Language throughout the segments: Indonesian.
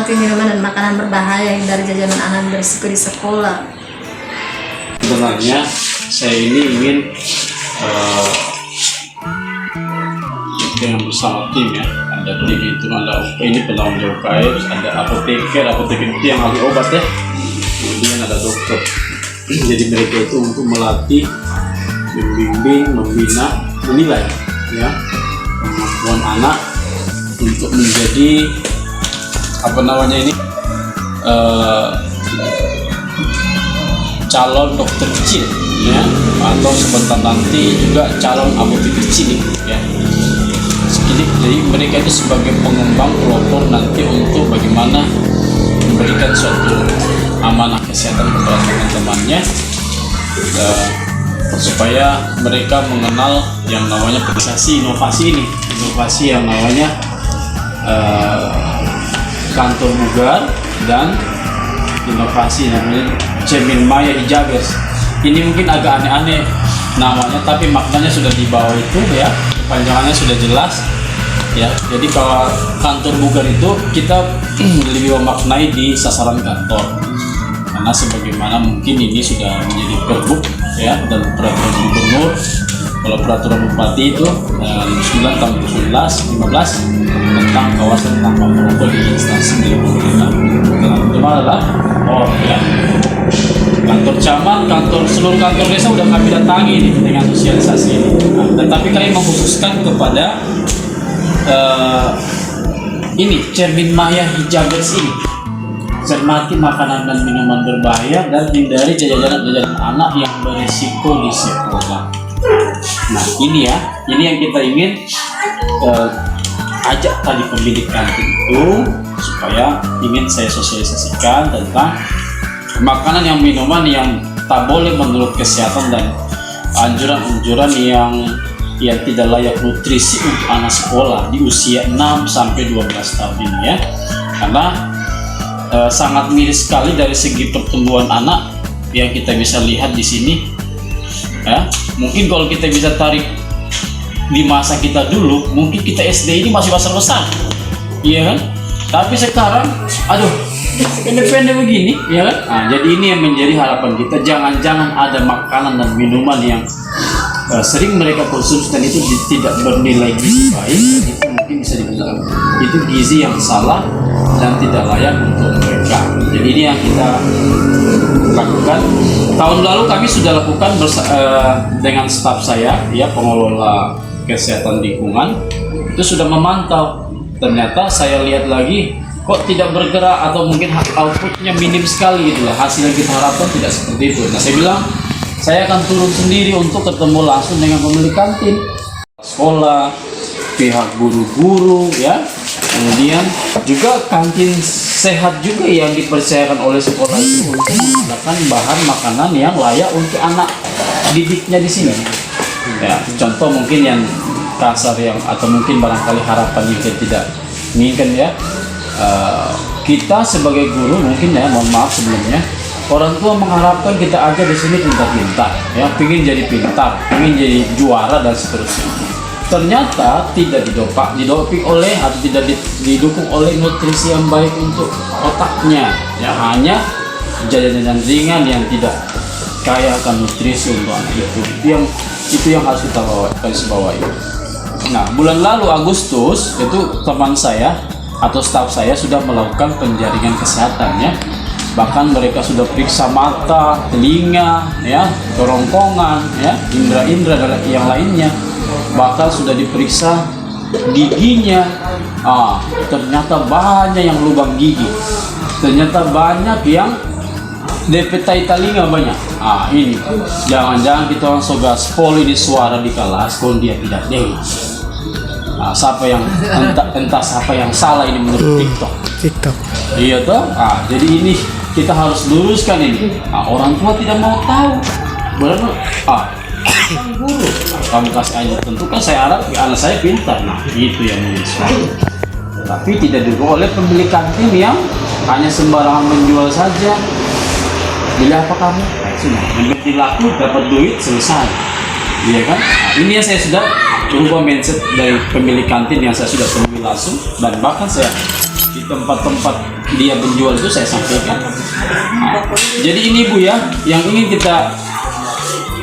mengonsumsi minuman dan makanan berbahaya yang dari jajanan anak berisiko di sekolah. Sebenarnya saya ini ingin dengan bersama tim ya, ada tim itu, ada ini penanggung jawab UKM, ada apoteker itu yang ahli obat ya, kemudian ada dokter. Jadi mereka itu untuk melatih, membimbing, membina, menilai ya kemampuan anak untuk menjadi calon dokter kecil ya, atau sebentar nanti juga calon apoteker kecil ya. Jadi mereka itu sebagai pengembang pelopor nanti untuk bagaimana memberikan suatu amanah kesehatan kepada teman-temannya, supaya mereka mengenal yang namanya inovasi yang namanya kantor bugar, dan inovasi namanya Cermin Maya Hijabers. Ini mungkin agak aneh-aneh namanya, tapi maknanya sudah di bawah itu ya, kepanjangannya sudah jelas ya. Jadi kalau kantor bugar itu kita lebih memaknai di sasaran kantor, karena sebagaimana mungkin ini sudah menjadi perbuk ya, dan peraturan gubernur. Kalau peraturan bupati itu 9 tahun 2015 tentang kawasan tanpa merokok di instansi milik pemerintah. Itu adalah ya, kantor camat, seluruh kantor desa udah kami datangi ini dengan sosialisasi ini. Tetapi kami mengkhususkan kepada ini Cermin Maya Hijabers ini. Cermati makanan dan minuman berbahaya dan hindari jajanan anak yang berisiko di sekolah. Nah ini yang kita ingin ajak tadi pemilik kantin itu, supaya ingin saya sosialisasikan tentang makanan yang minuman yang tak boleh menurut kesehatan dan anjuran-anjuran yang tidak layak nutrisi untuk anak sekolah di usia 6-12 tahun ini ya. Karena sangat miris sekali dari segi pertumbuhan anak yang kita bisa lihat di sini ya. Mungkin kalau kita bisa tarik di masa kita dulu, mungkin kita SD ini masih besar-besar iya kan, tapi sekarang aduh pendek-pendek begini ya kan. Nah, jadi ini yang menjadi harapan kita, jangan ada makanan dan minuman yang sering mereka konsumsi dan itu tidak bernilai gizi baik, itu mungkin bisa dibilang itu gizi yang salah dan tidak layak untuk mereka. Jadi ini yang kita lakukan. Tahun lalu kami sudah lakukan dengan staf saya ya, pengelola kesehatan lingkungan itu sudah memantau. Ternyata saya lihat lagi kok tidak bergerak, atau mungkin outputnya minim sekali gitu lah, hasil yang kita harapkan tidak seperti itu. Nah saya bilang saya akan turun sendiri untuk ketemu langsung dengan pemilik kantin, sekolah, pihak guru-guru ya, kemudian juga kantin sehat juga yang dipercayakan oleh sekolah itu untuk menggunakan bahan makanan yang layak untuk anak didiknya di sini ya. Contoh mungkin yang kasar yang, atau mungkin barangkali harapan yang kita tidak inginkan ya, kita sebagai guru mungkin ya, mohon maaf sebelumnya, orang tua mengharapkan kita aja di sini pintar-pintar ya, pingin jadi pintar, pingin jadi juara dan seterusnya. Ternyata tidak didoping oleh atau tidak didukung oleh nutrisi yang baik untuk otaknya ya, hanya jajanan ringan yang tidak kaya akan nutrisi untuk anak itu yang harus kita bawahi. Nah bulan lalu Agustus itu teman saya atau staf saya sudah melakukan penjaringan kesehatan ya, bahkan mereka sudah periksa mata, telinga ya, kerongkongan ya, indera-indera dan yang lainnya, bahkan sudah diperiksa giginya. Ternyata banyak yang lubang gigi, ternyata banyak yang DPT telinga banyak. Ini jangan-jangan kita langsung gaspol ini suara di kelas kon dia tidak deh. Siapa yang entah siapa yang salah ini menurut TikTok. Iya toh. Jadi ini kita harus luruskan ini. Orang tua tidak mau tahu. Benar. Guru, kamu kasih aja, tentu kan saya harap anak saya pintar. Nah itu yang menyesuaikan. Tapi tidak didukung oleh pemilik kantin yang hanya sembarangan menjual saja. Beli apa kamu? Sudah, yang laku dapat duit selesai. Iya kan? Ini yang saya sudah berubah mindset dari pemilik kantin yang saya sudah temui langsung, dan bahkan saya di tempat-tempat dia menjual itu saya sampaikan. Nah, jadi ini Bu ya, yang ingin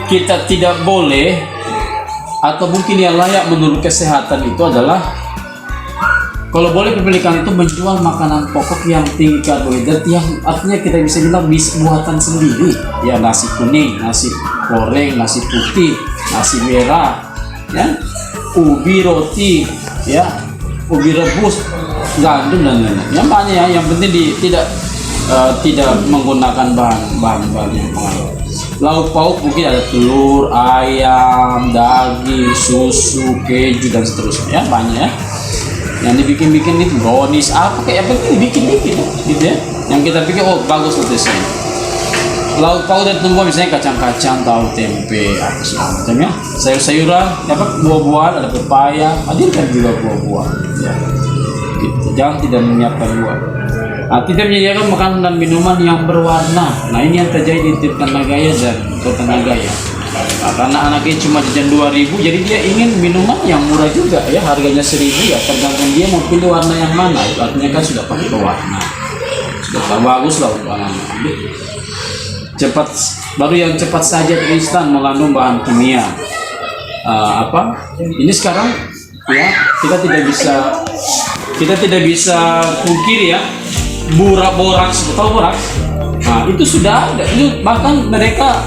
kita tidak boleh atau mungkin yang layak menurut kesehatan itu adalah kalau boleh pemilikan itu menjual makanan pokok yang tinggi karbohidrat, yang artinya kita bisa bilang buatan sendiri ya, nasi kuning, nasi goreng, nasi putih, nasi merah ya, ubi roti ya, ubi rebus, gandum dan lain-lain. Yang banyak ya, yang penting tidak menggunakan bahan yang mengandung. Lauk pauk mungkin ada telur, ayam, daging, susu, keju dan seterusnya ya, banyak ya. Yang dibikin itu brownies apa kayak apa dibikin gitu ya. Yang kita pikir oh bagus nutrisinya. Lauk pauk dan tumbuhan misalnya kacang-kacang, tahu, tempe, apa segala macam ya. Sayur-sayuran, dapat buah-buahan, ada pepaya, hadirkan juga buah-buah ya. Gitu. Jangan tidak menyiapkan buah. Nah, tidak menyediakan makanan dan minuman yang berwarna. Nah, ini yang terjadi di Tirtanagaya dan Kertanagaya. Nah, karena anaknya cuma jajan 2.000, jadi dia ingin minuman yang murah juga ya, harganya 1.000 ya, tergantung dia mau pilih warna yang mana. Artinya kan sudah pakai pewarna, sudah bagus lah untuk anak. Cepat, baru yang cepat saja instan mengandung bahan kimia. Ini sekarang ya kita tidak bisa pungkiri ya, boraks, tahu boraks? Nah, itu sudah ada. Itu bahkan mereka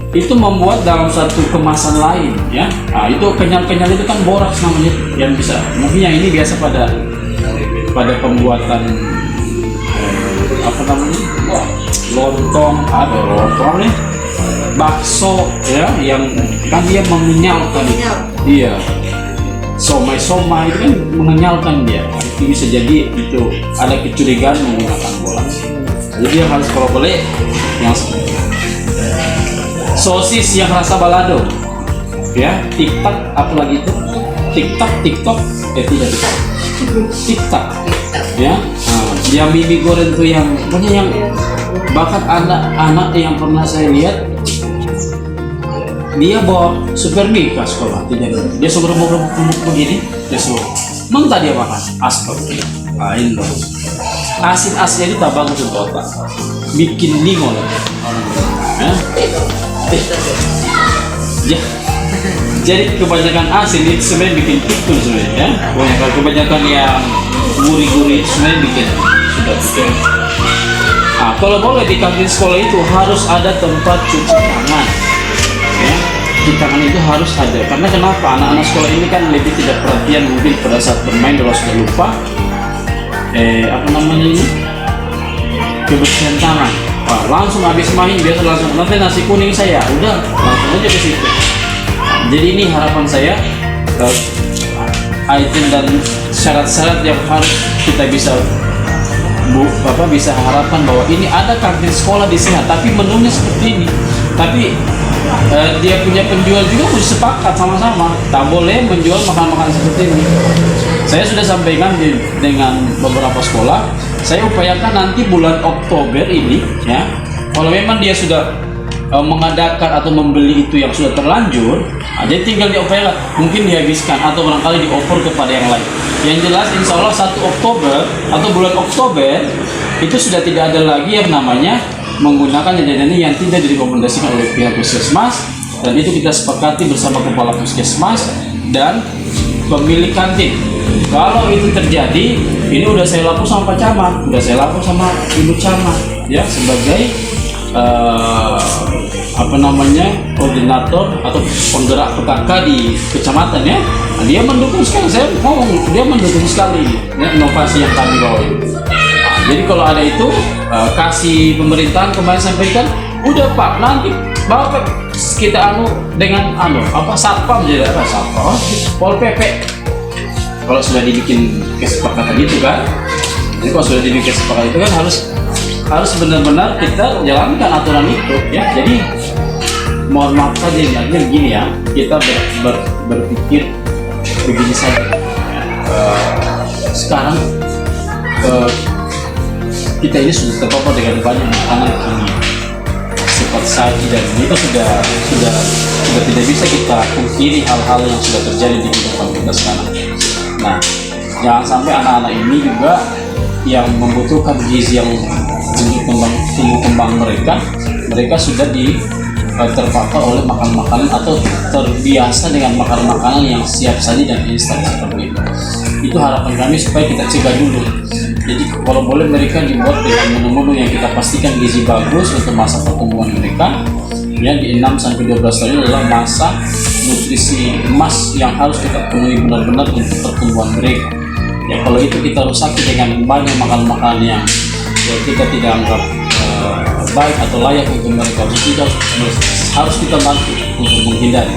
itu membuat dalam satu kemasan lain ya. Nah, itu kenyal-kenyal itu kan boraks namanya, yang bisa mungkin yang ini biasa pada pembuatan lontong, ada lontong nih, bakso ya, yang kan dia mengenyalkan. Iya, somai itu kan mengenyalkan dia. Itu bisa jadi itu ada kecurigaan menggunakan boraks. Jadi dia harus kalau boleh yang sosis yang rasa balado ya, tiktak apalagi itu tiktok tidak tiktak ya. Nah, yang mie goreng tuh yang pokoknya yang bahkan anak-anak yang pernah saya lihat dia bawa super mie ke sekolah, dia suruh remuk begini, dia suruh mentah dia makan aspal lain loh. Asin-asinnya itu tak bagus untuk otak, bikin lingo loh ya. Ya, jadi kebanyakan asin itu sebenarnya bikin pikul sebenarnya ya. Kebanyakan yang gurih-gurih sebenarnya bikin sudah pikir. Nah, kalau boleh di kantin sekolah itu harus ada tempat cuci tangan ya. Cuci tangan itu harus ada, karena kenapa? Anak-anak sekolah ini kan lebih tidak perhatian mungkin pada saat bermain, kalau sudah lupa kebersihan tangan. Wah, langsung habis main biasa langsung nanti nasi kuning saya udah langsung aja ke situ. Jadi ini harapan saya, item dan syarat-syarat yang harus kita bisa bisa harapkan bahwa ini ada kantin sekolah di sini, tapi menunya seperti ini. Tapi dia punya penjual juga harus sepakat sama-sama, tak boleh menjual makanan-makanan seperti ini. Saya sudah sampaikan dengan beberapa sekolah, saya upayakan nanti bulan Oktober ini ya, kalau memang dia sudah mengadakan atau membeli itu yang sudah terlanjur, jadi tinggal diupayakan, mungkin dihabiskan atau barangkali dioper kepada yang lain. Yang jelas insya Allah 1 Oktober atau bulan Oktober itu sudah tidak ada lagi yang namanya menggunakan jajanan yang tidak direkomendasikan oleh pihak puskesmas, dan itu kita sepakati bersama kepala puskesmas dan pemilik kantin. Kalau itu terjadi, ini udah saya lapor sama Pak Camat, udah saya lapor sama Ibu Camat ya, sebagai koordinator atau penggerak PKK di kecamatan ya. Nah, dia mendukung sekali, saya ngomong dia mendukung sekali ya, inovasi yang kami bawa ini. Nah, jadi kalau ada itu kasih pemerintahan kemarin sampaikan, udah Pak, nanti Bapak kita dengan satpam jadi satpam Pol PP. Kalau sudah dibikin kesepakatan itu kan, jadi kalau sudah dibikin kesepakatan itu kan harus benar-benar kita jalankan aturan itu ya. Jadi mohon maaf saja, artinya begini ya, kita berpikir begini saja. Sekarang kita ini sudah terpapar dengan banyak makanan kimia cepat saji, dan itu sudah tidak bisa kita pungkiri hal-hal yang sudah terjadi di kehidupan kita sekarang. Nah, jangan sampai anak-anak ini juga yang membutuhkan gizi yang untuk tumbuh kembang mereka sudah terpapar oleh makanan atau terbiasa dengan makanan yang siap saji dan instan seperti itu. Itu harapan kami supaya kita cegah dulu. Jadi kalau boleh mereka dibuat dengan menu-menu yang kita pastikan gizi bagus untuk masa pertumbuhan mereka. Ya, di 6-12 tahun ini adalah masa nutrisi emas yang harus kita penuhi benar-benar untuk pertumbuhan mereka. Ya, kalau itu kita rusaki dengan banyak makanan-makanan yang kita tidak anggap baik atau layak untuk mereka, harus kita bantu untuk menghindari.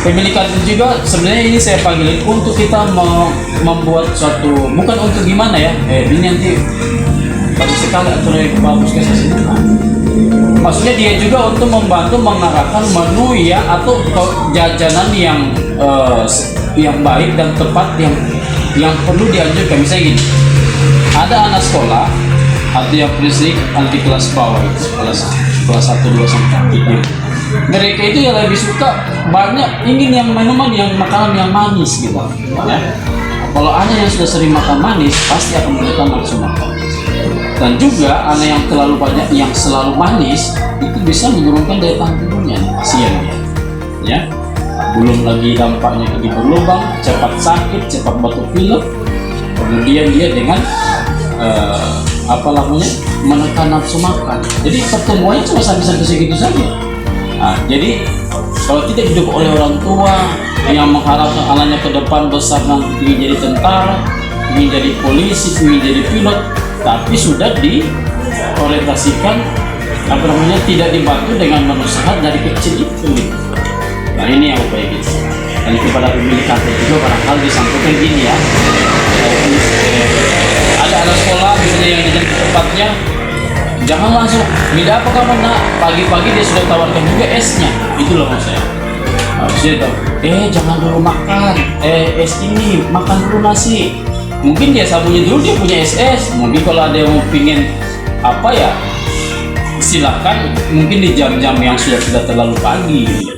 Pemilikan juga sebenarnya ini saya panggil untuk kita membuat suatu, bukan untuk gimana ya, ini nanti bagus sekali aturan yang kepala puskesmas ini. Maksudnya dia juga untuk membantu mengarahkan menu ya atau jajanan yang baik dan tepat yang perlu dianjurkan. Misalnya gini, ada anak sekolah atau yang prinsip anti kelas bawah itu, kelas 1, 2 sampai 3. Mereka itu yang lebih suka banyak ingin yang minuman yang makanan yang manis gitu ya. Kalau anak yang sudah sering makan manis pasti akan menekan nafsu makan. Dan juga anak yang terlalu banyak yang selalu manis itu bisa menurunkan daya tahan tubuhnya, kasihan dia. Ya. Belum lagi dampaknya di berlubang, cepat sakit, cepat batuk pilek. Kemudian dia dengan menekan nafsu makan. Jadi pertumbuhannya cuma sampai segitu saja. Nah, jadi kalau tidak didukung oleh orang tua yang mengharapkan anaknya ke depan besar nanti ingin jadi tentara, ingin jadi polisi, ingin jadi pilot, tapi sudah diorientasikan tidak dibantu dengan menu sehat dari kecil itu. Nah, ini yang upaya kita. Dan kepada pemilik kantor juga barangkali disampaikan gini ya. Ada anak sekolah misalnya yang di tempatnya, jangan langsung tidak apa kamu nak, pagi-pagi dia sudah tawarkan juga esnya. Itu loh maksud saya. Maksudnya tahu, jangan dulu makan, es ini, makan dulu nasi. Mungkin dia sabunnya dulu dia punya es. Mungkin kalau ada yang mau pingin silakan, mungkin di jam-jam yang sudah terlalu pagi.